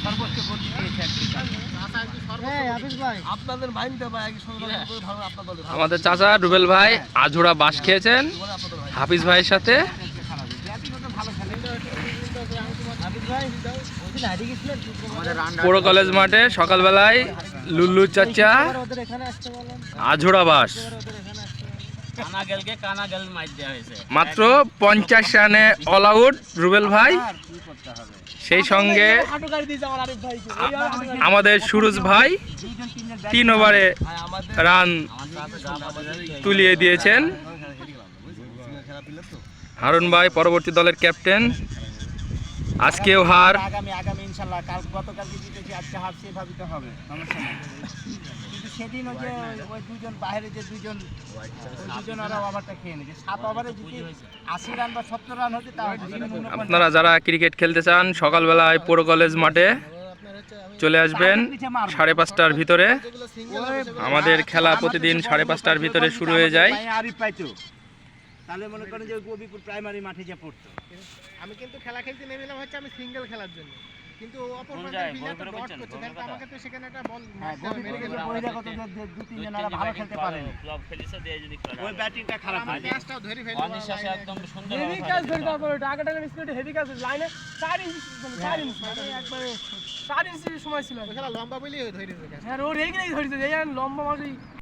সর্বোচ্চ গতি পেয়েছে আপনাদের মাইন্ডটা ভাই আমাদের চাচা রুবেল ভাই আঝুরা বাস খেয়েছেন হাফিজ ভাইয়ের সাথে। পুরো কলেজ মাঠে সকালবেলায় লুল্লু চাচা আঝুরা বাস মাত্র 50 রানে অল আউট রুবেল ভাই। সেই সঙ্গে আমাদের সুরজ ভাই 3 ওভারে রান তুলিয়ে দিয়েছেন। হারুন ভাই পরবর্তী দলের ক্যাপ্টেন। আজকেও হার, আগামী ইনশাআল্লাহ কাল গতকালকে জিতেছি, আজকে হার সেভাবে তো হবে, সমস্যা নেই। কিন্তু সেদিন ওই দুজন বাইরে যে দুজন ওরা ওভারটা খেয়ে নিয়েছে, 7 ওভারে যদি 80 রান বা 70 রান হতো তাহলে আপনারা যারা ক্রিকেট খেলতে চান সকালবেলায় পুরো কলেজ মাঠে চলে আসবেন 5:30টার ভিতরে। আমাদের খেলা প্রতিদিন 5:30টার ভিতরে শুরু হয়ে যায়। তাহলে মনে করেন যে গোবিপুর প্রাইমারি মাঠে যা পড়তো। আমি কিন্তু খেলা খেলতে নেমেলাম হচ্ছে আমি সিঙ্গেল খেলার জন্য, কিন্তু অপর প্রান্তে প্লেয়ার ডট করছে, তাহলে আমাকে তো সেখানে একটা বল মারতে হবে। গোবিপুরে বহিরাগত যে 2-3 জন আর ভালো খেলতে পারে না, ক্লাব খেলিছে দিয়ে যদি খেলা ওই ব্যাটিংটা খারাপ হয়। ক্যাচটাও ধরে ফেললো, অনিশ্বাসে একদম সুন্দর হেভি ক্যাচ ধরে, তারপর টাকা স্পিডে হেভি ক্যাচ লাইনে 4 ইঞ্চি একবারে 4 ইঞ্চি সময় ছিল। খেলা লম্বা বলেই ধরে দিয়েছে, আর ও রেগে ধরেছে, এই লম্বা মাঝে